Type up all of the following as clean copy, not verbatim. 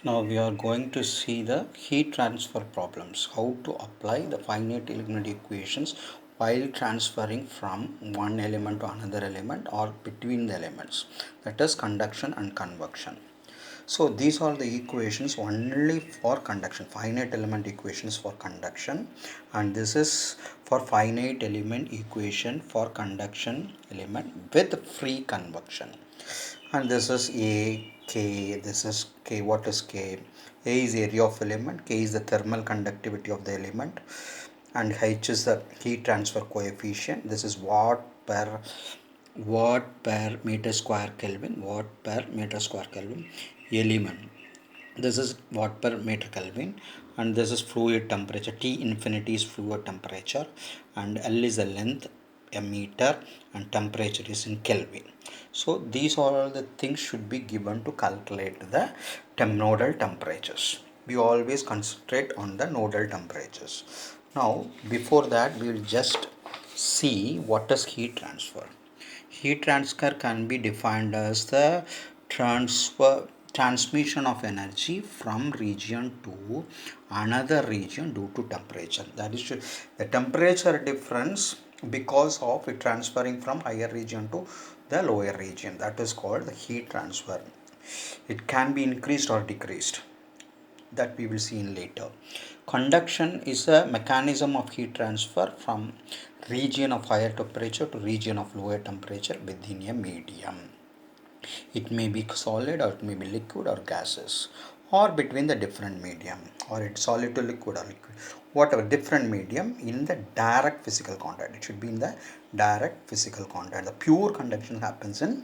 Now we are going to see the heat transfer problems, how to apply the finite element equations while transferring from one element to another element or between the elements, that is conduction and convection. So these are the equations only for conduction, finite element equations for conduction, and this is for finite element equation for conduction element with free convection. And this is A, K, this is K. What is K? A is area of element, K is the thermal conductivity of the element, and H is the heat transfer coefficient. This is watt per meter square Kelvin, watt per meter square Kelvin element. This is watt per meter Kelvin, and this is fluid temperature. T infinity is fluid temperature, and L is the length, a meter, and temperature is in Kelvin. So these all the things should be given to calculate the nodal temperatures. We always concentrate on the nodal temperatures. Now before that, we will just see what is heat transfer. Heat transfer can be defined as the transmission of energy from region to another region due to temperature. That is the temperature difference because of it transferring from higher region to the lower region. That is called the heat transfer. It can be increased or decreased, that we will see in later. Conduction is a mechanism of heat transfer from region of higher temperature to region of lower temperature within a medium. It may be solid or it may be liquid or gases, or between the different medium, or it's solid to liquid or liquid, whatever different medium in the direct physical contact. It should be in the direct physical contact. The pure conduction happens in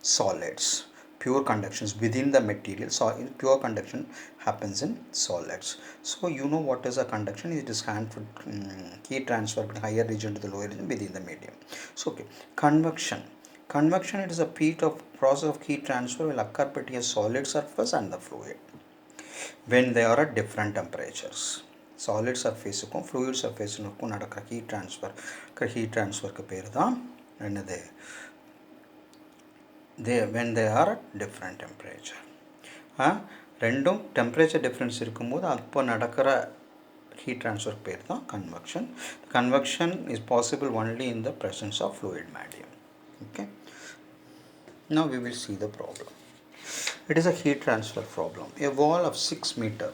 solids. Pure conductions within the material, so in pure conduction happens in solids. So you know what is a conduction? It is heat transfer from higher region to the lower region within the medium. So okay, convection. Convection, it is a process of heat transfer will occur between a solid surface and the fluid when they are at different temperatures. Solid surface க்கும் fluid surface க்கும் நடக்கிற heat transfer க்கு பேர் தான் என்னது? When they are at different temperature. ரெண்டும் temperature difference இருக்கும்போது அப்போ நடக்கிற heat transfer பேர் தான் convection. Convection is possible only in the presence of fluid medium. Okay. Now we will see the problem. It is a heat transfer problem. A wall of 6 meter,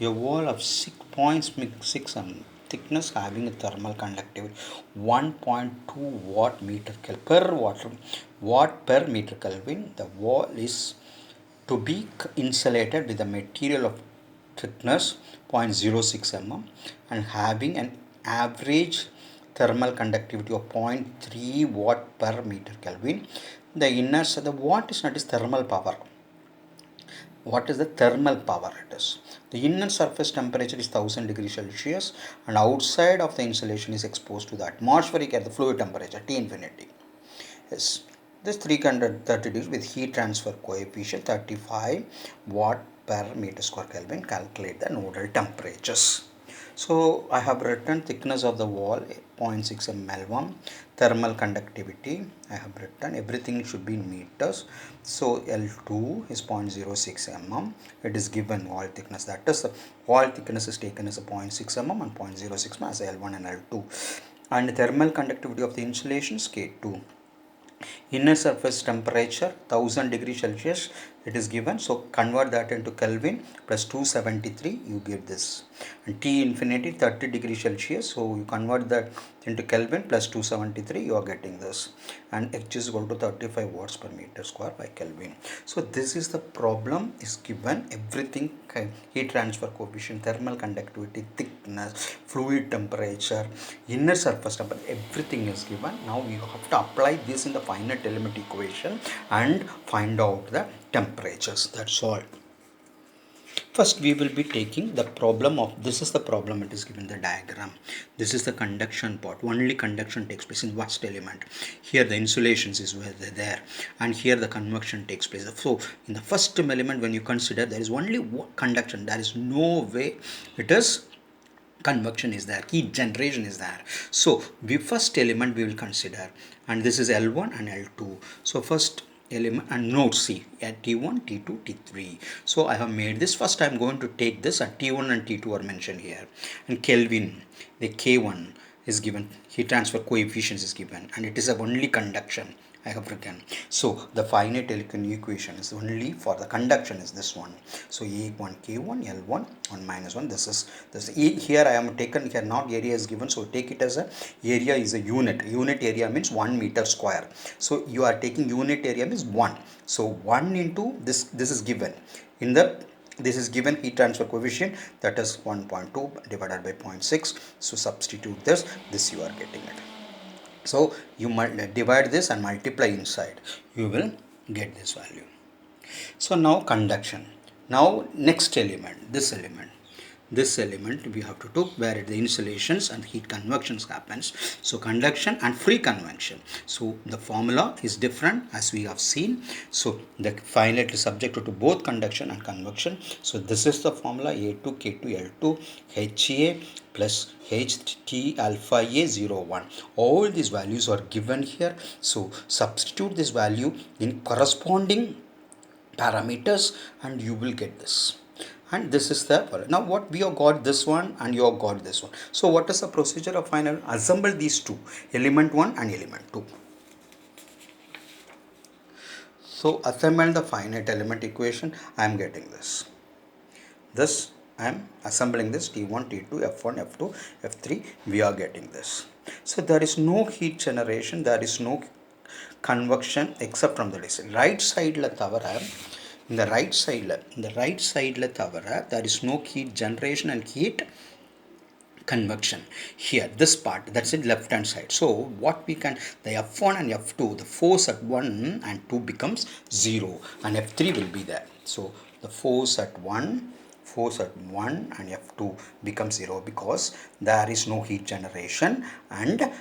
a wall of 6.6 thickness having a thermal conductivity 1.2 watt per meter Kelvin. The wall is to be insulated with a material of thickness 0.06 mm and having an average thermal conductivity of 0.3 watt per meter Kelvin. The inner, the watt is not is thermal power. What is the thermal power? It is the inner surface temperature is 1000 degrees Celsius, and outside of the insulation is exposed to the atmospheric air, the fluid temperature T infinity. Yes, this 330 degrees with heat transfer coefficient 35 watt per meter square Kelvin. Calculate the nodal temperatures. So I have written thickness of the wall 0.6 mm, thermal conductivity I have written, everything should be in meters. So L2 is 0.06 mm. It is given wall thickness, that is the wall thickness is taken as a 0.6 mm and 0.06 mm as L1 and L2, and thermal conductivity of the insulation is K2. Inner surface temperature 1000 degrees Celsius it is given, so convert that into Kelvin plus 273, you get this. And T infinity 30 degrees Celsius, so you convert that into Kelvin plus 273, you are getting this, and H is equal to 35 watts per meter square by Kelvin. So this is the problem is given, everything, heat transfer coefficient, thermal conductivity, thickness, fluid temperature, inner surface temperature, everything is given. Now you have to apply this in the finite element equation and find out the temperatures. That's all. First we will be taking the problem of, this is the problem, it is given the diagram. This is the conduction part, only conduction takes place in first element. Here the insulations is where they're there, and here the convection takes place. So in the first element, when you consider, there is only conduction, there is no way it is convection is there, heat generation is there. So the first element we will consider, and this is L1 and L2. So first element and node C at T1, T2, T3. So I have made this. First I am going to take this, and T1 and T2 are mentioned here, and Kelvin, the K1 is given, heat transfer coefficient is given, and it is a only conduction I have written. So the finite electron equation is only for the conduction is this one. So E1 K1 L1 1 minus 1. This is here I am taken here, not area is given, so take it as a area is a unit. Unit area means 1 meter square. So you are taking unit area means 1. So 1 into this is given in the, this is given heat transfer coefficient, that is 1.2 divided by 0.6. So substitute this you are getting it. So you divide this and multiply inside, you will get this value. So now conduction. Now next element, this element we have to take where the insulations and heat convections happens. So conduction and free convection. So the formula is different as we have seen. So the finite is subject to both conduction and convection. So this is the formula A2 K2 L2 HA plus HT alpha A01. All these values are given here. So substitute this value in corresponding parameters and you will get this. And this is the, now what we have got this one and you have got this one. So what is the procedure of final? Assemble these two, element 1 and element 2. So assemble the finite element equation. I am getting this I am assembling this T1 T2 F1 F2 F3. We are getting this. So there is no heat generation, there is no convection except from the right side la thavara, in the right side la thavara, there is no heat generation and heat convection here, this part, that's in left hand side. So what we can, the F1 and F2, the force at 1 and 2 becomes 0 and F3 will be there. So the force at 1 and F2 becomes 0 because there is no heat generation and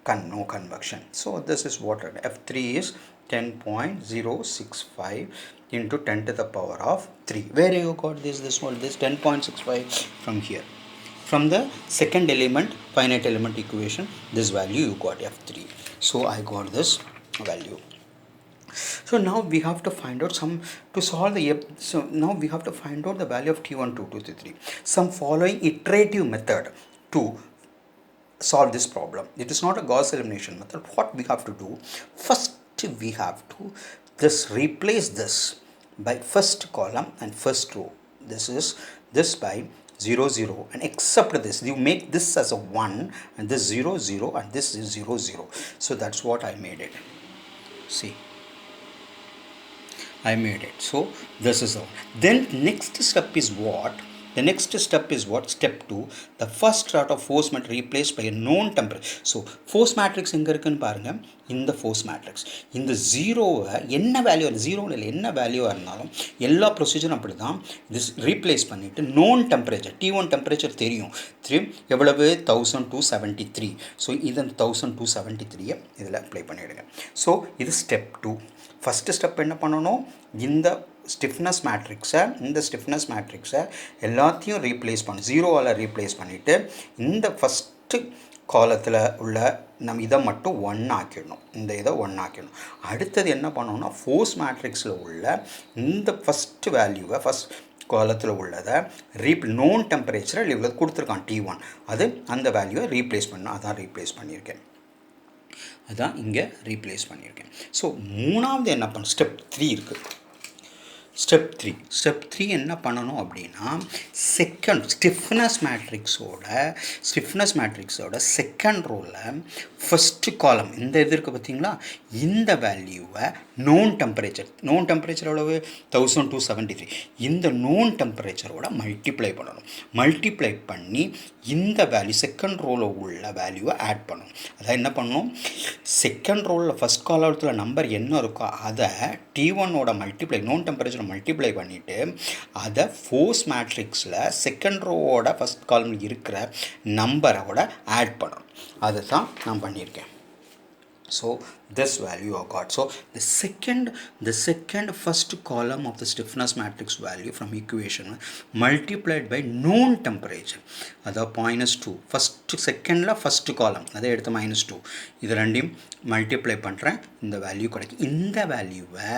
no convection. So this is what F3 is 10.065 into 10 to the power of 3. Where you got this 10.65 from here, from the second element finite element equation, this value you got F3. So I got this value. So now we have to find out some to solve the, so now we have to find out the value of T1 2 2 3. Some following iterative method to solve this problem. It is not a Gauss elimination method. What we have to do, first we have to replace this by first column and first row. This is this by 0 0 and except this you make this as a 1 and this 0 0 and this is 0 0. So that's what I made it. See, I made it. So this is all. Then next step is what? The next step is what? Step 2. The first sort of force matrix replaced by a known temperature. So force matrix எங்க இருக்குன்னு பாருங்க, இந்த force matrix. இந்த 0 என்ன value, 0 இல்ல என்ன வேல்யூவா இருந்தாலும் எல்லா ப்ரொசீஜரும் அப்படிதான். this replace பண்ணிட்டு known temperature, T1 temperature தெரியும். எவ்வளவு 1273. So இது 1273 இதில் அப்ளை பண்ணிடுங்க. So இது step 2. ஃபர்ஸ்ட் ஸ்டெப் என்ன பண்ணணும், இந்த ஸ்டிஃப்னஸ் மேட்ரிக்ஸை எல்லாத்தையும் ரீப்ளேஸ் பண்ணி 0வால் ரீப்ளேஸ் பண்ணிவிட்டு இந்த ஃபஸ்ட்டு காலத்தில் உள்ள நம்ம இதை மட்டும் 1 ஆக்கிடணும். இந்த இதை 1 ஆக்கிடணும். அடுத்தது என்ன பண்ணணும்னா ஃபோர்ஸ் மேட்ரிக்ஸில் உள்ள இந்த ஃபஸ்ட்டு வேல்யூவை ஃபஸ்ட் காலத்தில் உள்ளதை நோன் டெம்பரேச்சரை இவ்வளோ கொடுத்துருக்கான் T1, அது அந்த வேல்யூவை ரீப்ளேஸ் பண்ணணும். அதான் ரீப்ளேஸ் பண்ணியிருக்கேன், அதான் இங்கே ரீப்ளேஸ் பண்ணியிருக்கேன். ஸோ மூணாவது என்ன பண்ண, ஸ்டெப் 3 இருக்குது. ஸ்டெப் 3 என்ன பண்ணணும் அப்படின்னா, செகண்ட் ஸ்டிஃப்னஸ் மேட்ரிக்ஸோட செகண்ட் ரோவில் ஃபஸ்ட்டு காலம் இந்த இது இருக்குது பார்த்தீங்களா, இந்த வேல்யூவை நோன் டெம்பரேச்சர் எவ்வளவு 1273, இந்த நோன் டெம்பரேச்சரோட மல்டிப்ளை பண்ணணும். மல்டிப்ளை பண்ணி இந்த வேல்யூ செகண்ட் ரோவில் உள்ள வேல்யூவை ஆட் பண்ணணும். அதான் என்ன பண்ணணும், செகண்ட் ரோவில் ஃபஸ்ட் காலத்தில் நம்பர் என்ன இருக்கோ அதை T1ஓட மல்டிப்ளை, நோன் டெம்பரேச்சர் மல்டிப்ளை பண்ணிவிட்டு அதை ஃபோர்ஸ் மேட்ரிக்ஸில் செகண்ட் ரோவோட ஃபஸ்ட் காலமில் இருக்கிற நம்பரோட ஆட் பண்ணணும். அதை தான் நான் பண்ணியிருக்கேன். So this value I got. So the second first column of the stiffness matrix value from equation multiplied by known temperature, அதாவது -2 first secondல first column அதை எடுத்து -2 இது ரெண்டையும் மல்டிப்ளை பண்ணுறேன், இந்த வேல்யூ கிடைக்கும். இந்த வேல்யூவை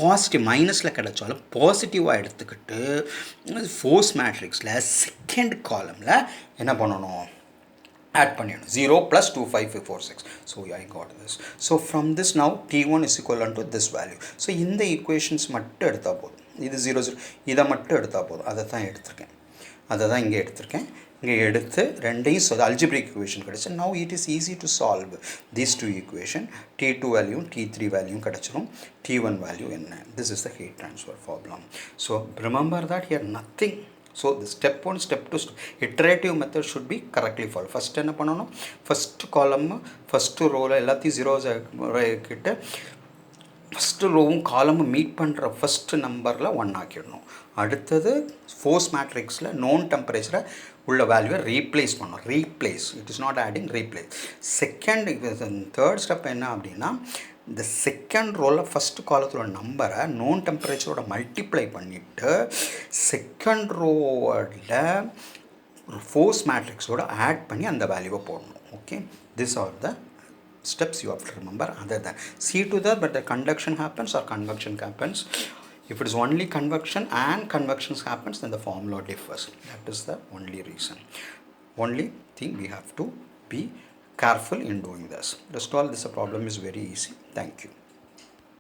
பாசிட்டிவ் மைனஸில் கிடைச்சாலும் பாசிட்டிவாக எடுத்துக்கிட்டு ஃபோர்ஸ் மேட்ரிக்ஸில் செகண்ட் காலமில் என்ன பண்ணணும், add பண்ணிடணும். 0 plus 25546. So I got this. So from this now T1 is equal to this value. So இந்த equations மட்டும் எடுத்தா போதும். இது 0 0 இதை மட்டும் எடுத்தா போதும். அதை தான் எடுத்திருக்கேன், அதை தான் இங்கே எடுத்திருக்கேன். இங்கே எடுத்து ரெண்டையும் algebraic equation கிடைச்சு. Now it is easy to solve these two equation. T2 value T3 value கிடைச்சிரும். T1 value என்ன. This is the heat transfer problem. So remember that here nothing. So the step 1 step 2 iterative method should be correctly followed. First என்ன பண்ணணும், first column first row எல்லாத்தையும் zeros கிட்ட first rowவும் column meet பண்ணுற first நம்பரில் 1 ஆக்கிடணும். அடுத்தது force மேட்ரிக்ஸில் known temperature உள்ள வேல்யூவை ரீப்ளேஸ் பண்ணணும். Replace, it is not adding, replace. Second third step என்ன அப்படின்னா, இந்த செகண்ட் ரோவில் ஃபஸ்ட் காலத்தோட நம்பரை நோன் டெம்பரேச்சரோட மல்டிப்ளை பண்ணிவிட்டு செகண்ட் ரோவில் ஃபோர்ஸ் மேட்ரிக்ஸோட ஆட் பண்ணி அந்த வேல்யூவை போடணும். Okay, this R the steps you have to remember. Other than see to that, but the conduction happens or convection happens. If it is only convection and convections happens, then the formula differs. That is the only reason. Only thing we have to be careful in doing this. Rest all this problem is very easy. Thank you.